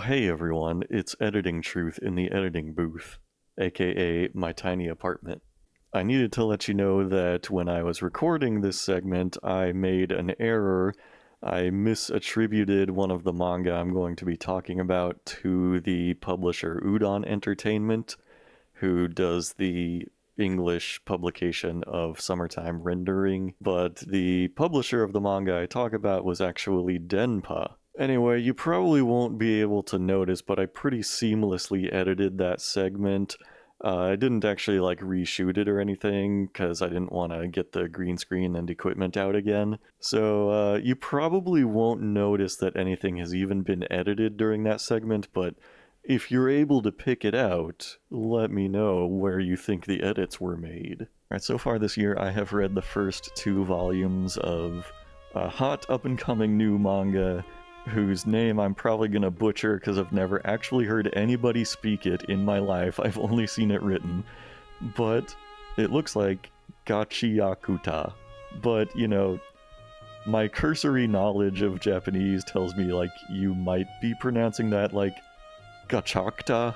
Hey everyone, it's Editing Truth in the editing booth, aka my tiny apartment. I needed to let you know that when I was recording this segment, I made an error. I misattributed one of the manga I'm going to be talking about to the publisher Udon Entertainment, who does the English publication of Summertime Rendering, but the publisher of the manga I talk about was actually Denpa. Anyway, you probably won't be able to notice, but I pretty seamlessly edited that segment. I didn't actually reshoot it or anything because I didn't want to get the green screen and equipment out again. So you probably won't notice that anything has even been edited during that segment, but if you're able to pick it out, let me know where you think the edits were made. Alright, so far this year I have read the first 2 volumes of a hot up-and-coming new manga whose name I'm probably gonna butcher because I've never actually heard anybody speak it in my life. I've only seen it written. But it looks like Gachiyakuta. But, you know, my cursory knowledge of Japanese tells me, you might be pronouncing that Gachakta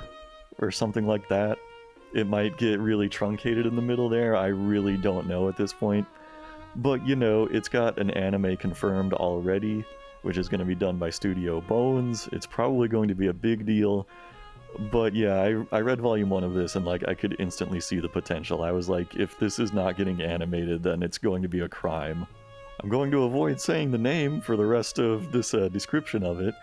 or something like that. It might get really truncated in the middle there. I really don't know at this point. But, you know, it's got an anime confirmed already, which is going to be done by Studio Bones. It's probably going to be a big deal. But yeah, I read volume 1 of this and I could instantly see the potential. I was like, if this is not getting animated, then it's going to be a crime. I'm going to avoid saying the name for the rest of this description of it,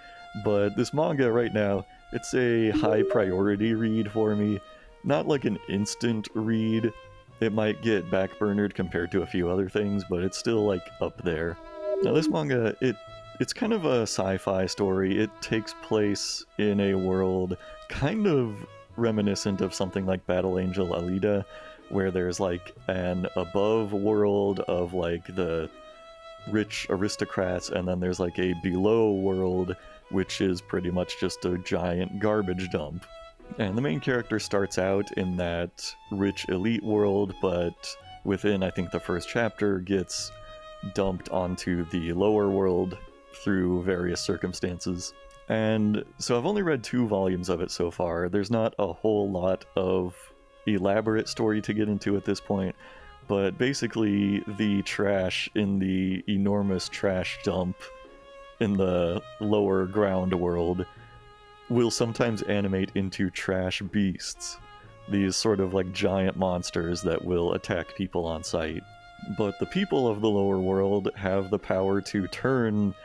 but this manga right now, it's a high priority read for me. Not like an instant read. It might get backburnered compared to a few other things, but it's still up there. Now this manga, it's kind of a sci-fi story. It takes place in a world kind of reminiscent of something like Battle Angel Alita, where there's an above world of the rich aristocrats, and then there's a below world which is pretty much just a giant garbage dump. And the main character starts out in that rich elite world, but within, I think, the first chapter gets dumped onto the lower world through various circumstances. And so I've only read 2 volumes of it so far. There's not a whole lot of elaborate story to get into at this point, but basically the trash in the enormous trash dump in the lower ground world will sometimes animate into trash beasts. These sort of giant monsters that will attack people on sight. But the people of the lower world have the power to turn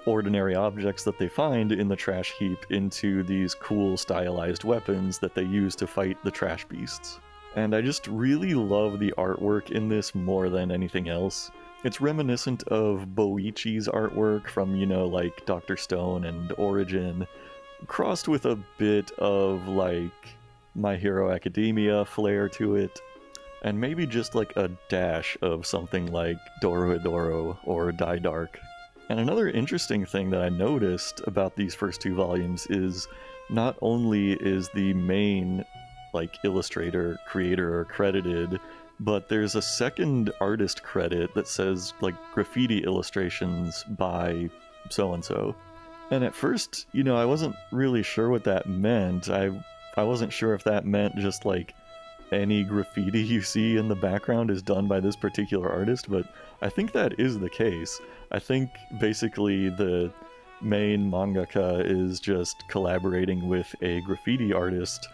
ordinary objects that they find in the trash heap into these cool stylized weapons that they use to fight the trash beasts. And I just really love the artwork in this more than anything else. It's reminiscent of Boichi's artwork from, Dr. Stone and Origin, crossed with a bit of, My Hero Academia flair to it, and maybe just a dash of something like Dorohedoro or Die Dark. And another interesting thing that I noticed about these first 2 volumes is not only is the main illustrator, creator credited, but there's a second artist credit that says graffiti illustrations by so-and-so. And at first, I wasn't really sure what that meant. I wasn't sure if that meant just any graffiti you see in the background is done by this particular artist, but I think that is the case. I think basically the main mangaka is just collaborating with a graffiti artist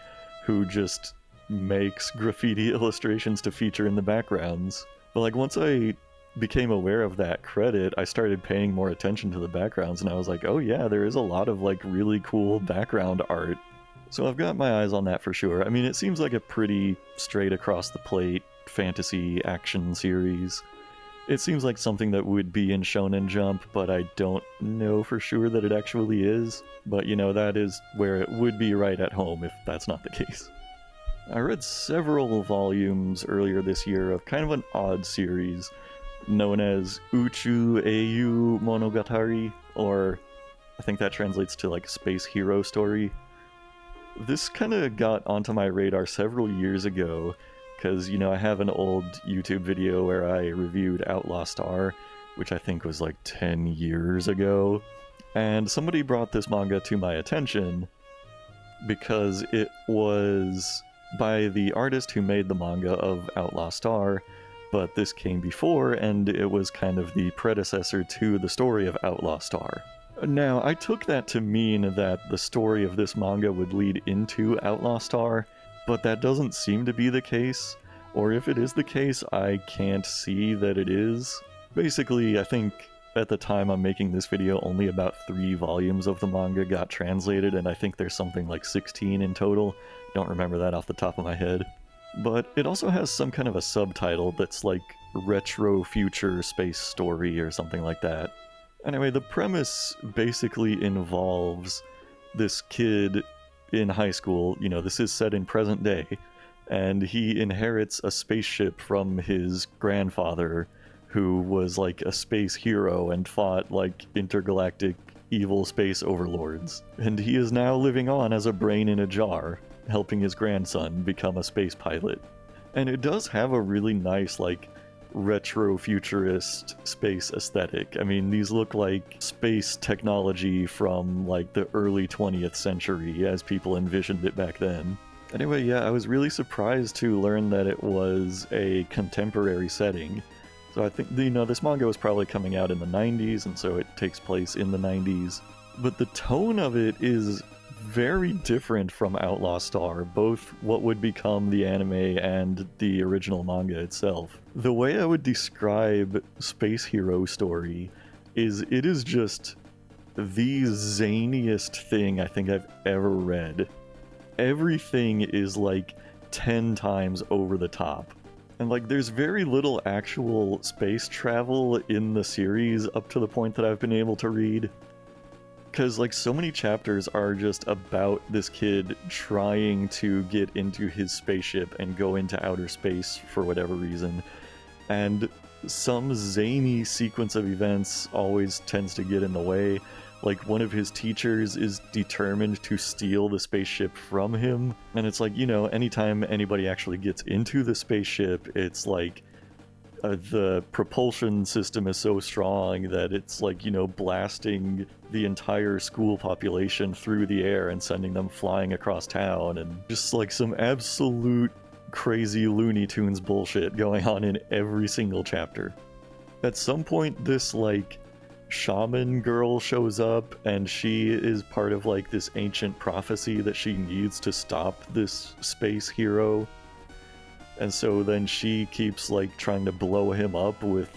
who just makes graffiti illustrations to feature in the backgrounds. But once I became aware of that credit, I started paying more attention to the backgrounds, and I was like, oh yeah, there is a lot of really cool background art. So I've got my eyes on that for sure. I mean, it seems like a pretty straight across the plate fantasy action series. It seems like something that would be in Shonen Jump, but I don't know for sure that it actually is. But that is where it would be right at home if that's not the case. I read several volumes earlier this year of kind of an odd series known as Uchu Eiyu Monogatari, or I think that translates to Space Hero Story. This kind of got onto my radar several years ago, because, I have an old YouTube video where I reviewed Outlaw Star, which I think was 10 years ago. And somebody brought this manga to my attention because it was by the artist who made the manga of Outlaw Star, but this came before, and it was kind of the predecessor to the story of Outlaw Star. Now, I took that to mean that the story of this manga would lead into Outlaw Star, but that doesn't seem to be the case, or if it is the case, I can't see that it is. Basically, I think at the time I'm making this video, only about 3 volumes of the manga got translated, and I think there's something like 16 in total. Don't remember that off the top of my head. But it also has some kind of a subtitle that's like Retro Future Space Story or something like that. Anyway, the premise basically involves this kid in high school, you know, this is set in present day, and he inherits a spaceship from his grandfather, who was like a space hero and fought like intergalactic evil space overlords. And he is now living on as a brain in a jar, helping his grandson become a space pilot. And it does have a really nice like retro-futurist space aesthetic. I mean, these look like space technology from like the early 20th century as people envisioned it back then. Anyway, yeah, I was really surprised to learn that it was a contemporary setting. So I think, you know, this manga was probably coming out in the 90s, and so it takes place in the 90s. But the tone of it is very different from Outlaw Star, both what would become the anime and the original manga itself. The way I would describe Space Hero Story is it is just the zaniest thing I think I've ever read. Everything is like 10 times over the top. And like, there's very little actual space travel in the series up to the point that I've been able to read. Because like, so many chapters are just about this kid trying to get into his spaceship and go into outer space for whatever reason. And some zany sequence of events always tends to get in the way. Like, one of his teachers is determined to steal the spaceship from him. And it's like, you know, anytime anybody actually gets into the spaceship, it's like the propulsion system is so strong that it's like, you know, blasting the entire school population through the air and sending them flying across town. And just like some absolute crazy Looney Tunes bullshit going on in every single chapter. At some point, this like shaman girl shows up, and she is part of like this ancient prophecy that she needs to stop this space hero. And so then she keeps like trying to blow him up with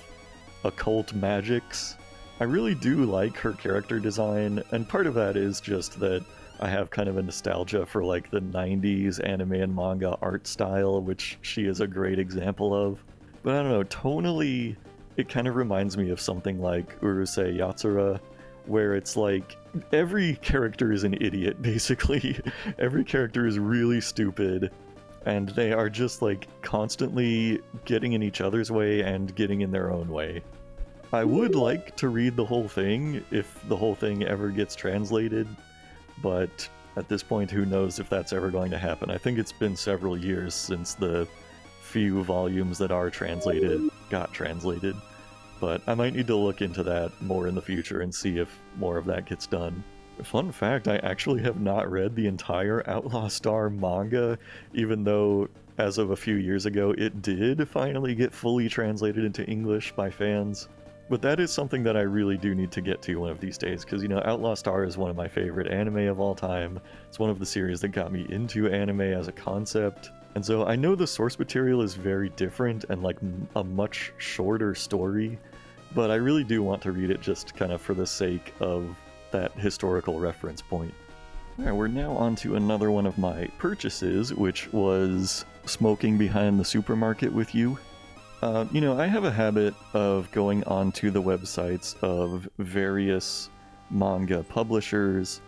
occult magics. I really do like her character design, and part of that is just that I have kind of a nostalgia for like the 90s anime and manga art style, which she is a great example of. But I don't know, tonally, it kind of reminds me of something like Urusei Yatsura, where it's like every character is an idiot, basically. Every character is really stupid, and they are just like constantly getting in each other's way and getting in their own way. I would like to read the whole thing if the whole thing ever gets translated, but at this point, who knows if that's ever going to happen. I think it's been several years since the few volumes that are translated got translated, but I might need to look into that more in the future and see if more of that gets done. Fun fact, I actually have not read the entire Outlaw Star manga, even though as of a few years ago it did finally get fully translated into English by fans. But that is something that I really do need to get to one of these days, because, you know, Outlaw Star is one of my favorite anime of all time. It's one of the series that got me into anime as a concept. And so I know the source material is very different and like a much shorter story, but I really do want to read it just kind of for the sake of that historical reference point. Alright, we're now on to another one of my purchases, which was Smoking Behind the Supermarket with You. You know, I have a habit of going onto the websites of various manga publishers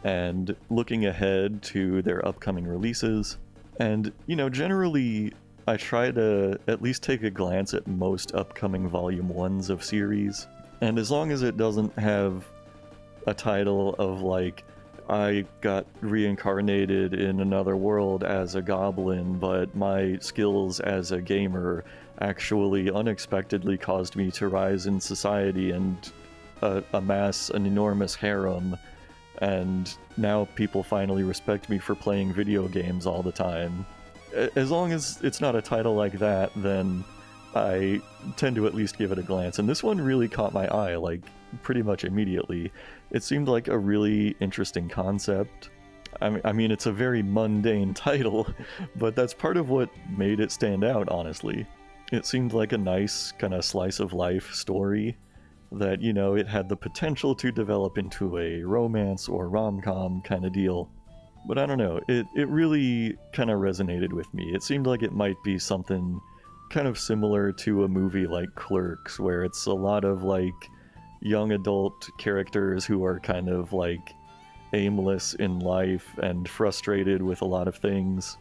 and looking ahead to their upcoming releases. And, you know, generally I try to at least take a glance at most upcoming volume 1s of series. And as long as it doesn't have a title of like, I got reincarnated in another world as a goblin, but my skills as a gamer actually unexpectedly caused me to rise in society and amass an enormous harem, and now people finally respect me for playing video games all the time. As long as it's not a title like that, then I tend to at least give it a glance. And this one really caught my eye, like, pretty much immediately. It seemed like a really interesting concept. I mean, it's a very mundane title, but that's part of what made it stand out, honestly. It seemed like a nice kind of slice of life story that, you know, it had the potential to develop into a romance or rom-com kind of deal. But I don't know, it really kind of resonated with me. It seemed like it might be something kind of similar to a movie like Clerks, where it's a lot of, like, young adult characters who are kind of, like, aimless in life and frustrated with a lot of things,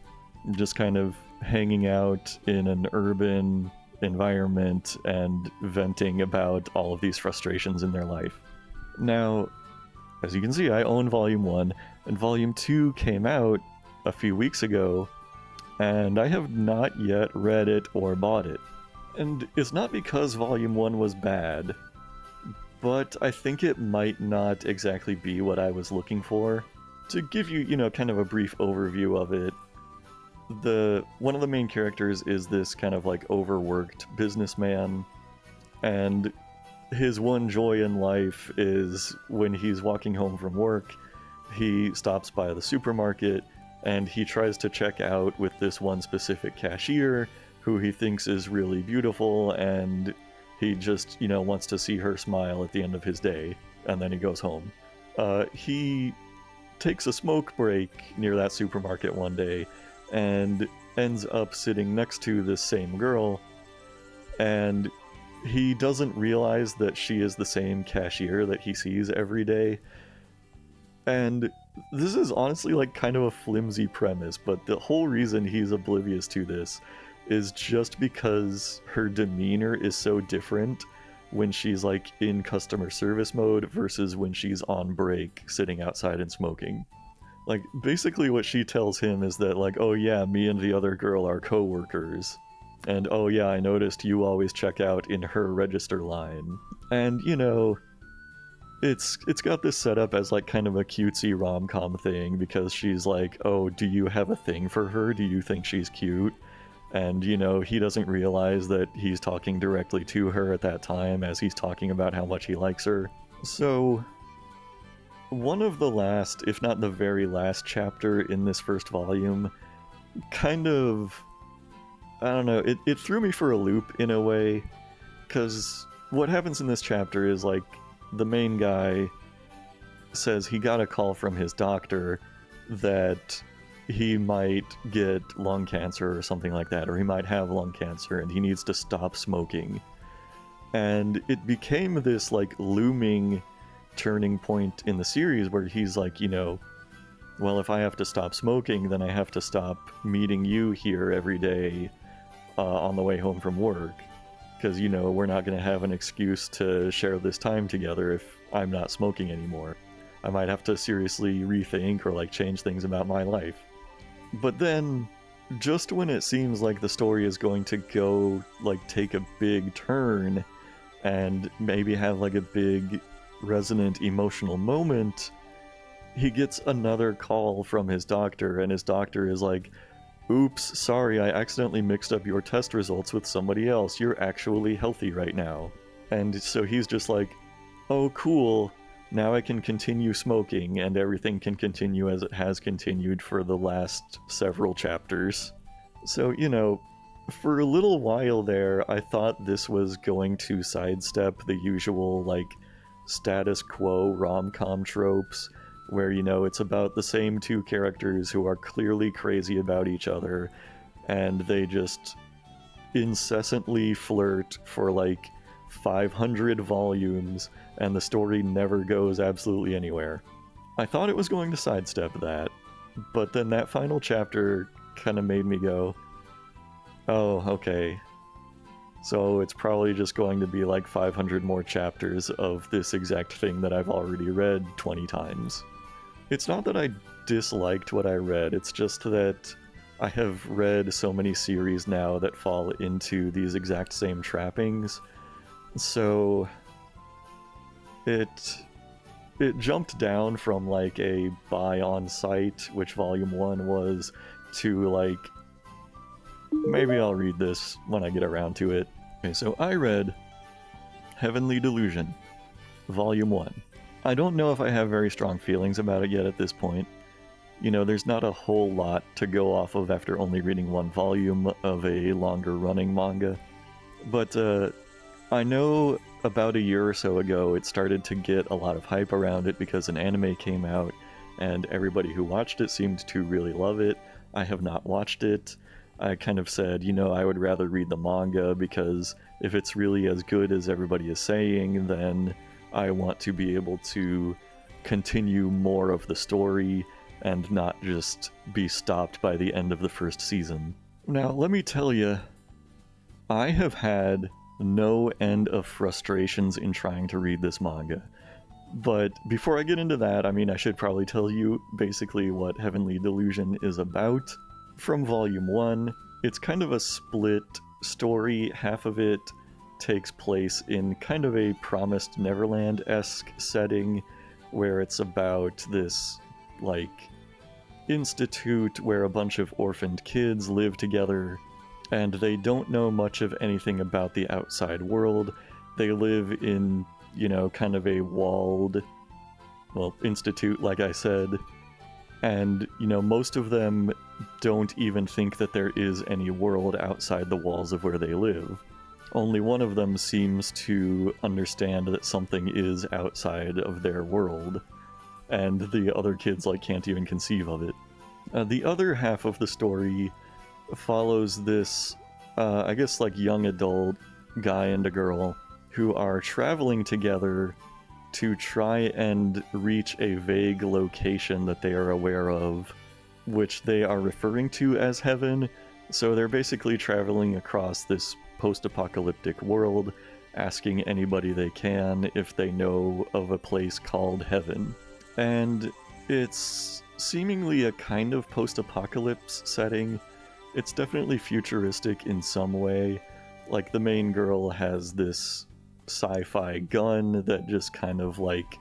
just kind of hanging out in an urban environment and venting about all of these frustrations in their life. Now, as you can see, I own Volume 1, and Volume 2 came out a few weeks ago, and I have not yet read it or bought it. And it's not because Volume 1 was bad, but I think it might not exactly be what I was looking for. To give you, you know, kind of a brief overview of it, one of the main characters is this kind of like overworked businessman, and his one joy in life is when he's walking home from work, he stops by the supermarket and he tries to check out with this one specific cashier who he thinks is really beautiful, and he just, you know, wants to see her smile at the end of his day, and then he goes home. He takes a smoke break near that supermarket one day and ends up sitting next to this same girl, and he doesn't realize that she is the same cashier that he sees every day. And this is honestly like kind of a flimsy premise, but the whole reason he's oblivious to this is just because her demeanor is so different when she's like in customer service mode versus when she's on break sitting outside and smoking. Like, basically what she tells him is that, like, oh yeah, me and the other girl are co-workers, and oh yeah, I noticed you always check out in her register line. And, you know, it's got this setup as like kind of a cutesy rom-com thing, because she's like, oh, do you have a thing for her? Do you think she's cute? And, you know, he doesn't realize that he's talking directly to her at that time as he's talking about how much he likes her. So, one of the last, if not the very last chapter in this first volume, kind of, I don't know, it threw me for a loop in a way, because what happens in this chapter is, like, the main guy says he got a call from his doctor that he might get lung cancer or something like that, or he might have lung cancer and he needs to stop smoking. And it became this, like, looming turning point in the series where he's like, you know, well, if I have to stop smoking, then I have to stop meeting you here every day on the way home from work, because, you know, we're not going to have an excuse to share this time together if I'm not smoking anymore. I might have to seriously rethink or, like, change things about my life. But then, just when it seems like the story is going to go, like, take a big turn and maybe have, like, a big resonant emotional moment, he gets another call from his doctor, and his doctor is like, oops, sorry, I accidentally mixed up your test results with somebody else. You're actually healthy right now. And so he's just like, oh, cool. Now I can continue smoking, and everything can continue as it has continued for the last several chapters. So, you know, for a little while there, I thought this was going to sidestep the usual, like, status quo rom-com tropes, where, you know, it's about the same two characters who are clearly crazy about each other, and they just incessantly flirt for, like, 500 volumes, and the story never goes absolutely anywhere. I thought it was going to sidestep that, but then that final chapter kind of made me go, oh, okay. So it's probably just going to be like 500 more chapters of this exact thing that I've already read 20 times. It's not that I disliked what I read, it's just that I have read so many series now that fall into these exact same trappings. So it jumped down from like a buy on site, which volume 1 was, to like, maybe I'll read this when I get around to it. Okay, so I read Heavenly Delusion, volume 1. I don't know if I have very strong feelings about it yet at this point. You know, there's not a whole lot to go off of after only reading one volume of a longer running manga. But I know about a year or so ago it started to get a lot of hype around it because an anime came out and everybody who watched it seemed to really love it. I have not watched it. I kind of said, you know, I would rather read the manga because if it's really as good as everybody is saying, then I want to be able to continue more of the story and not just be stopped by the end of the first season. Now, let me tell you, I have had no end of frustrations in trying to read this manga. But before I get into that, I mean, I should probably tell you basically what Heavenly Delusion is about. From volume 1, it's kind of a split story. Half of it takes place in kind of a Promised Neverland-esque setting, where it's about this, like, institute where a bunch of orphaned kids live together, and they don't know much of anything about the outside world. They live in, you know, kind of a walled, well, institute, like I said, and, you know, most of them don't even think that there is any world outside the walls of where they live. Only one of them seems to understand that something is outside of their world, and the other kids, like, can't even conceive of it. The other half of the story follows this, I guess, like, young adult guy and a girl who are traveling together to try and reach a vague location that they are aware of, which they are referring to as heaven. So they're basically traveling across this post-apocalyptic world, asking anybody they can if they know of a place called heaven. And it's seemingly a kind of post-apocalypse setting. It's definitely futuristic in some way. Like, the main girl has this sci-fi gun that just kind of, like,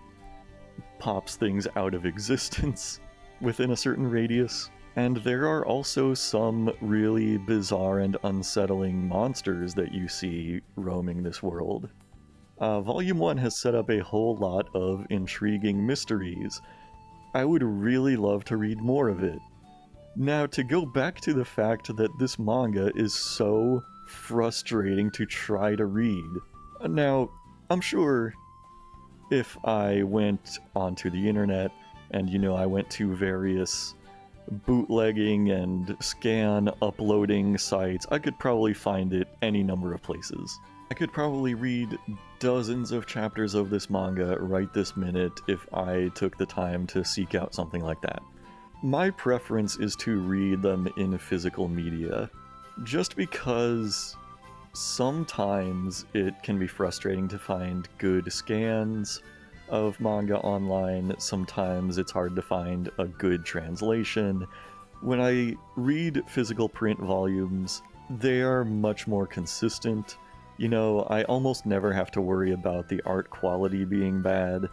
pops things out of existence within a certain radius. And there are also some really bizarre and unsettling monsters that you see roaming this world. Volume 1 has set up a whole lot of intriguing mysteries. I would really love to read more of it. Now, to go back to the fact that this manga is so frustrating to try to read. Now, I'm sure if I went onto the internet and, you know, I went to various bootlegging and scan uploading sites, I could probably find it any number of places. I could probably read dozens of chapters of this manga right this minute if I took the time to seek out something like that. My preference is to read them in physical media, just because sometimes it can be frustrating to find good scans of manga online. Sometimes it's hard to find a good translation. When I read physical print volumes, they are much more consistent. You know, I almost never have to worry about the art quality being bad.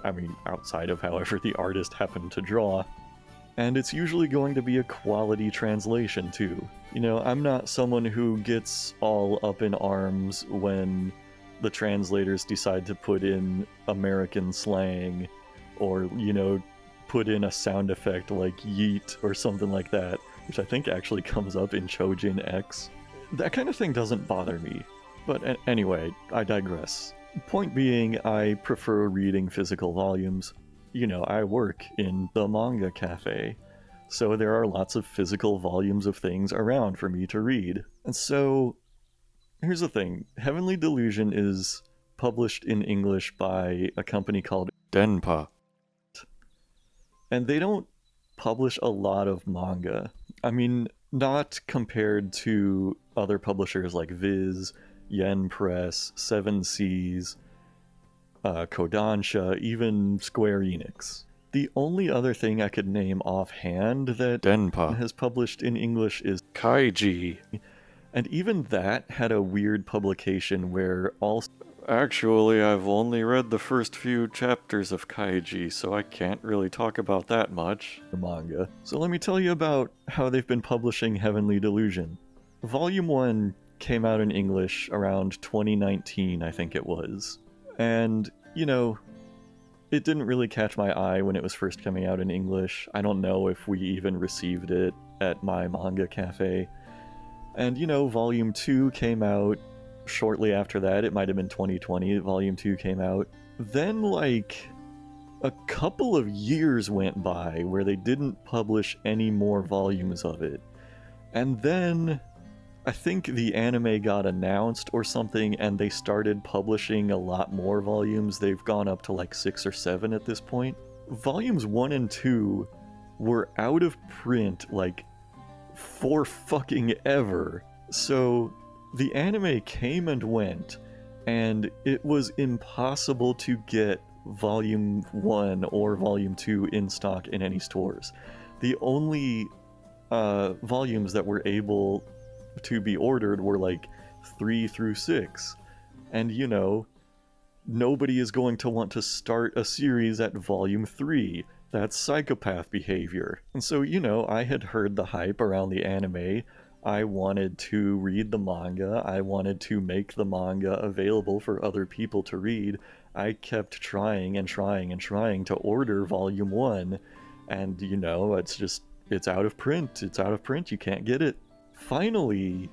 I mean, outside of however the artist happened to draw. And it's usually going to be a quality translation, too. You know, I'm not someone who gets all up in arms when the translators decide to put in American slang, or, you know, put in a sound effect like yeet or something like that, which I think actually comes up in Chojin X. That kind of thing doesn't bother me. But anyway, I digress. Point being, I prefer reading physical volumes. You know, I work in the manga cafe, so there are lots of physical volumes of things around for me to read. And so, here's the thing. Heavenly Delusion is published in English by a company called Denpa. And they don't publish a lot of manga. I mean, not compared to other publishers like Viz, Yen Press, Seven Seas, Kodansha, even Square Enix. The only other thing I could name offhand that Denpa has published in English is Kaiji. And even that had a weird publication where Actually, I've only read the first few chapters of Kaiji, so I can't really talk about that much. The manga. So let me tell you about how they've been publishing Heavenly Delusion. Volume 1 came out in English around 2019, I think it was. And, you know, it didn't really catch my eye when it was first coming out in English. I don't know if we even received it at my manga cafe. And, you know, Volume 2 came out shortly after that. It might have been 2020 Volume 2 came out. Then, like, a couple of years went by where they didn't publish any more volumes of it. And then I think the anime got announced or something, and they started publishing a lot more volumes. They've gone up to like 6 or 7 at this point. Volumes 1 and 2 were out of print like for fucking ever. So the anime came and went, and it was impossible to get Volume 1 or Volume 2 in stock in any stores. The only volumes that were able to be ordered were like 3 through 6. And you know, nobody is going to want to start a series at Volume 3. That's psychopath behavior. And so, you know, I had heard the hype around the anime. I wanted to read the manga. I wanted to make the manga available for other people to read. I kept trying and trying and trying to order Volume 1. And, you know, it's out of print. It's out of print. You can't get it. Finally,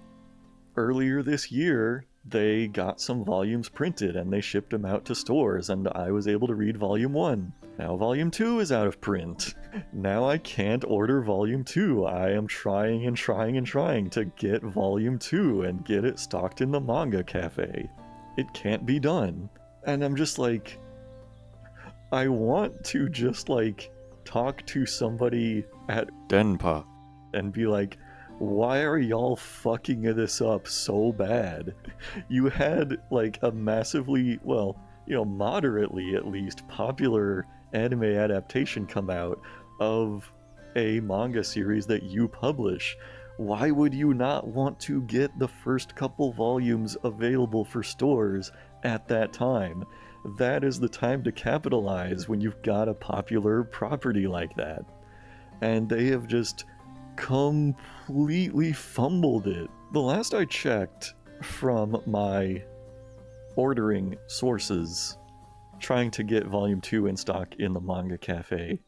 earlier this year, they got some volumes printed and they shipped them out to stores, and I was able to read Volume 1. Now Volume 2 is out of print. Now I can't order Volume 2. I am trying and trying and trying to get Volume 2 and get it stocked in the manga cafe. It can't be done. And I'm just like, I want to just like talk to somebody at Denpa and be like, why are y'all fucking this up so bad? You had like a massively, well, you know, moderately at least popular anime adaptation come out of a manga series that you publish. Why would you not want to get the first couple volumes available for stores at that time? That is the time to capitalize when you've got a popular property like that. And they have just completely fumbled it. The last I checked from my ordering sources, trying to get Volume 2 in stock in the manga cafe,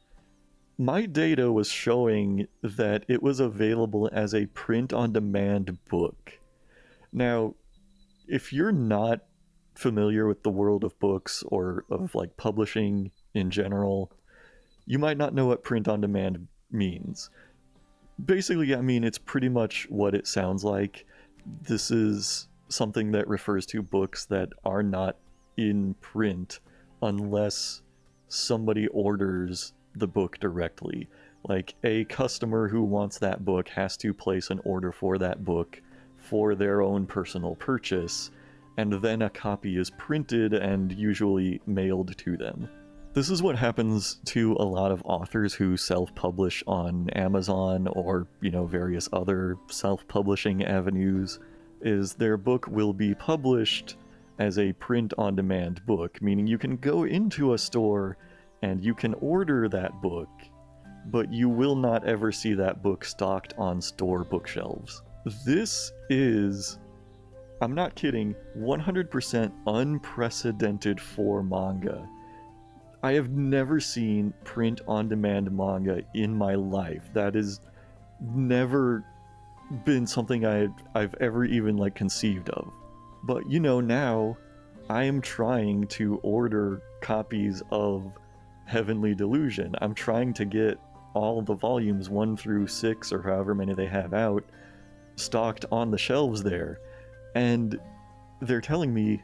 my data was showing that it was available as a print-on-demand book. Now, if you're not familiar with the world of books or of like publishing in general, you might not know what print-on-demand means. Basically, I mean, it's pretty much what it sounds like. This is something that refers to books that are not in print unless somebody orders the book directly. Like, a customer who wants that book has to place an order for that book for their own personal purchase, and then a copy is printed and usually mailed to them. This is what happens to a lot of authors who self-publish on Amazon or, you know, various other self-publishing avenues, is their book will be published as a print-on-demand book, meaning you can go into a store and you can order that book, but you will not ever see that book stocked on store bookshelves. This is, I'm not kidding, 100% unprecedented for manga. I have never seen print-on-demand manga in my life. That has never been something I've ever even like conceived of. But you know, now I am trying to order copies of Heavenly Delusion. I'm trying to get all the volumes 1 through 6 or however many they have out stocked on the shelves there. And they're telling me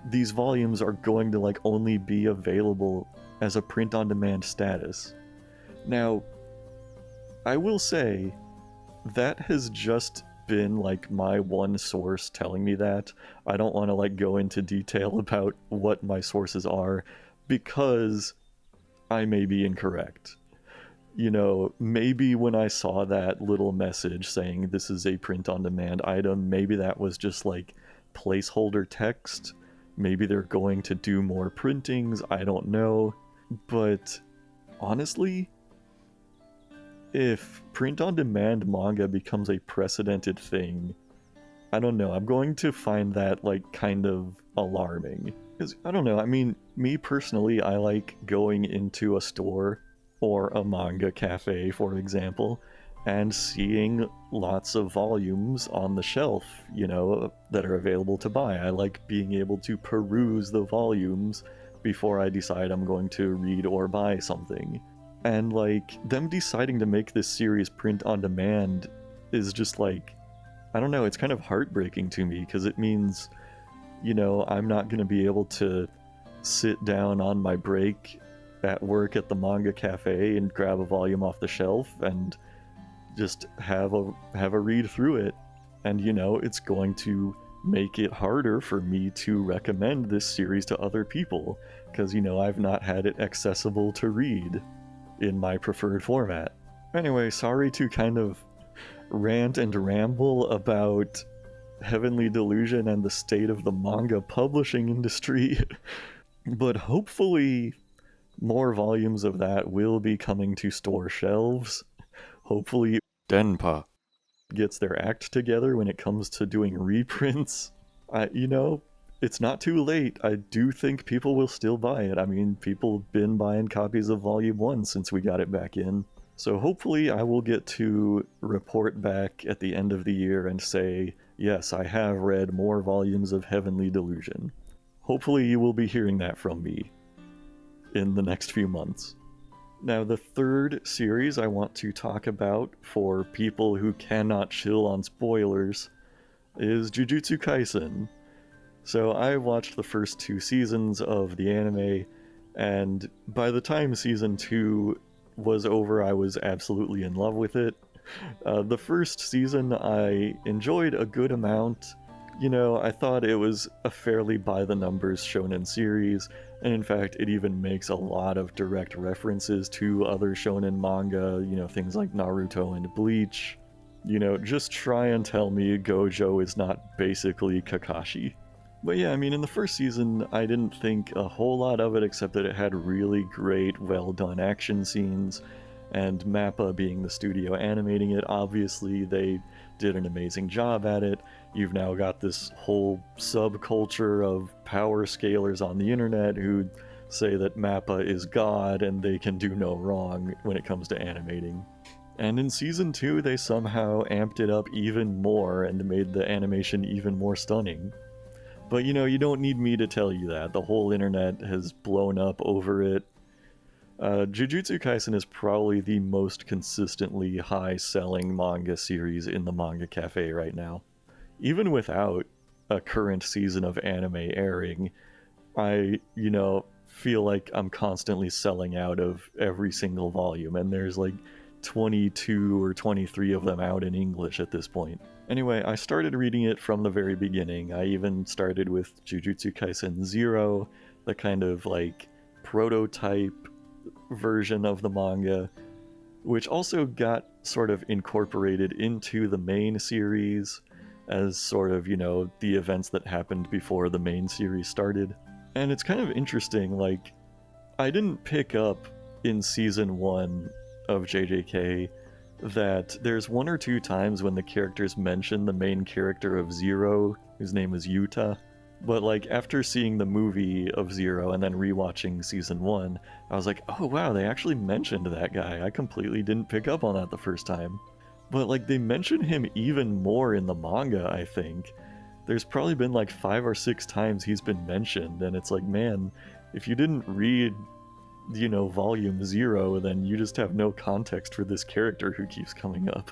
these volumes are going to like only be available as a print-on-demand status. Now, I will say that has just been like my one source telling me that. I don't want to like go into detail about what my sources are because I may be incorrect. You know, maybe when I saw that little message saying this is a print-on-demand item, maybe that was just like placeholder text, Maybe they're going to do more printings, I don't know. But honestly, if print-on-demand manga becomes a precedented thing, I don't know, I'm going to find that, like, kind of alarming. Because, I don't know, I mean, me personally, I like going into a store or a manga cafe, for example, and seeing lots of volumes on the shelf, you know, that are available to buy. I like being able to peruse the volumes before I decide I'm going to read or buy something. And, like, them deciding to make this series print on demand is just, like, I don't know, it's kind of heartbreaking to me, because it means, you know, I'm not going to be able to sit down on my break at work at the manga cafe and grab a volume off the shelf and just have a read through it. And, you know, it's going to make it harder for me to recommend this series to other people, because, you know, I've not had it accessible to read in my preferred format. Anyway, sorry to kind of rant and ramble about Heavenly Delusion and the state of the manga publishing industry, but hopefully more volumes of that will be coming to store shelves. Hopefully Denpa gets their act together when it comes to doing reprints. You know, it's not too late. I do think people will still buy it. I mean, people have been buying copies of Volume 1 since we got it back in. So hopefully I will get to report back at the end of the year and say, yes, I have read more volumes of Heavenly Delusion. Hopefully you will be hearing that from me in the next few months. Now, the third series I want to talk about for people who cannot chill on spoilers is Jujutsu Kaisen. So I watched the first 2 seasons of the anime, and by the time season 2 was over, I was absolutely in love with it. The first season I enjoyed a good amount. You know, I thought it was a fairly by-the-numbers shonen series, and in fact, it even makes a lot of direct references to other shonen manga, you know, things like Naruto and Bleach. You know, just try and tell me Gojo is not basically Kakashi. But yeah, I mean, in the first season, I didn't think a whole lot of it, except that it had really great, well-done action scenes, and MAPPA being the studio animating it, obviously they did an amazing job at it. You've now got this whole subculture of power scalers on the internet who say that MAPPA is God and they can do no wrong when it comes to animating. And in season 2, they somehow amped it up even more and made the animation even more stunning. But you know, you don't need me to tell you that. The whole internet has blown up over it. Jujutsu Kaisen is probably the most consistently high-selling manga series in the manga cafe right now. Even without a current season of anime airing, I, you know, feel like I'm constantly selling out of every single volume, and there's like 22 or 23 of them out in English at this point. Anyway, I started reading it from the very beginning. I even started with Jujutsu Kaisen 0, the kind of like prototype version of the manga, which also got sort of incorporated into the main series as sort of, you know, the events that happened before the main series started. And it's kind of interesting, like, I didn't pick up in season 1 of JJK that there's 1 or 2 times when the characters mention the main character of Zero, whose name is Yuta. But like after seeing the movie of Zero and then rewatching season 1, I was like, oh wow, they actually mentioned that guy. I completely didn't pick up on that the first time. But like they mention him even more in the manga, I think. There's probably been like 5 or 6 times he's been mentioned, and it's like, man, if you didn't read, you know, volume 0, then you just have no context for this character who keeps coming up.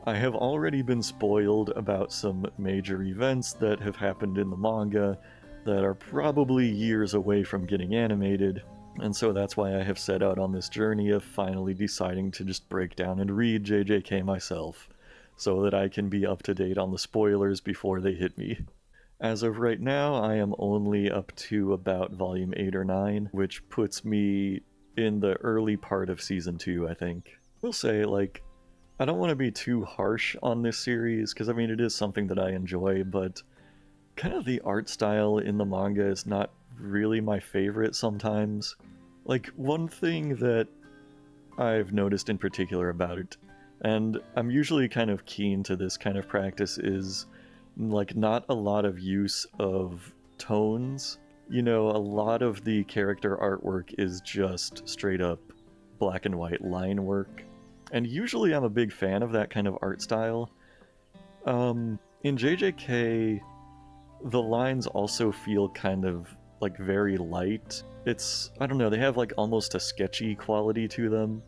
I have already been spoiled about some major events that have happened in the manga that are probably years away from getting animated, and so that's why I have set out on this journey of finally deciding to just break down and read JJK myself, so that I can be up to date on the spoilers before they hit me. As of right now, I am only up to about volume 8 or 9, which puts me in the early part of season 2, I think. We'll say, like, I don't want to be too harsh on this series, because I mean, it is something that I enjoy, but kind of the art style in the manga is not really my favorite sometimes. Like, one thing that I've noticed in particular about it, and I'm usually kind of keen to this kind of practice, is like not a lot of use of tones. You know, a lot of the character artwork is just straight up black and white line work. And usually I'm a big fan of that kind of art style. In JJK, the lines also feel kind of like very light. It's, I don't know, they have like almost a sketchy quality to them,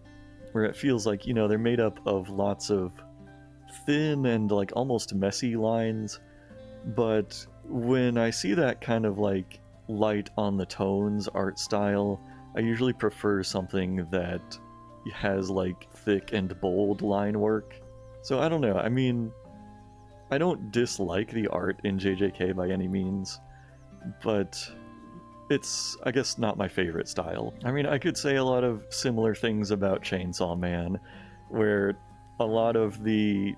where it feels like, you know, they're made up of lots of thin and like almost messy lines. But when I see that kind of like light on the tones art style, I usually prefer something that has like thick and bold line work. So I don't know, I mean, I don't dislike the art in JJK by any means, but it's, I guess, not my favorite style. I mean, I could say a lot of similar things about Chainsaw Man, where a lot of the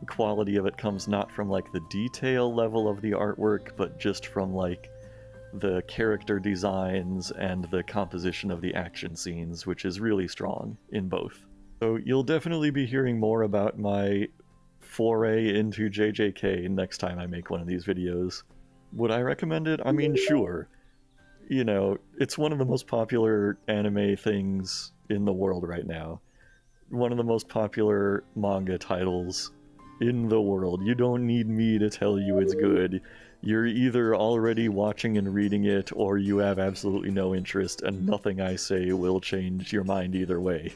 quality of it comes not from like the detail level of the artwork, but just from like the character designs and the composition of the action scenes, which is really strong in both. So you'll definitely be hearing more about my foray into JJK next time I make one of these videos. Would I recommend it? I mean, sure. You know, it's one of the most popular anime things in the world right now. One of the most popular manga titles in the world. You don't need me to tell you it's good. You're either already watching and reading it, or you have absolutely no interest, and nothing I say will change your mind either way.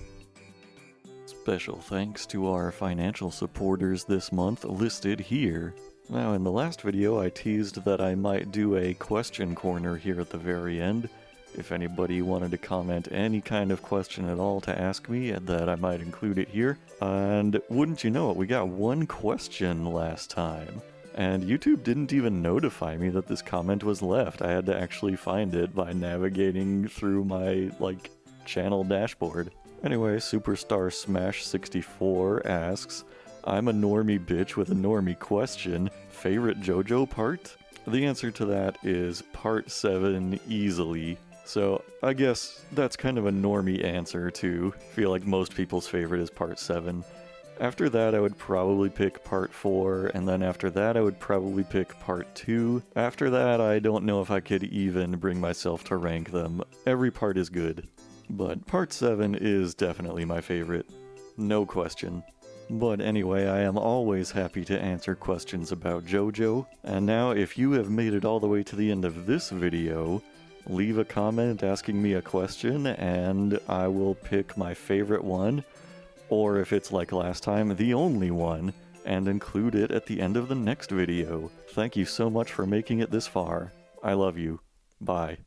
Special thanks to our financial supporters this month, listed here. Now, in the last video, I teased that I might do a question corner here at the very end. If anybody wanted to comment any kind of question at all to ask me, that I might include it here. And wouldn't you know it, we got one question last time. And YouTube didn't even notify me that this comment was left. I had to actually find it by navigating through my, like, channel dashboard. Anyway, Superstar Smash 64 asks, I'm a normie bitch with a normie question. Favorite JoJo part? The answer to that is part 7 easily. So I guess that's kind of a normie answer too. I feel like most people's favorite is part 7. After that I would probably pick part 4, and then after that I would probably pick part 2. After that I don't know if I could even bring myself to rank them. Every part is good. But part 7 is definitely my favorite. No question. But anyway, I am always happy to answer questions about JoJo. And now, if you have made it all the way to the end of this video, leave a comment asking me a question, and I will pick my favorite one, or if it's like last time, the only one, and include it at the end of the next video. Thank you so much for making it this far. I love you. Bye.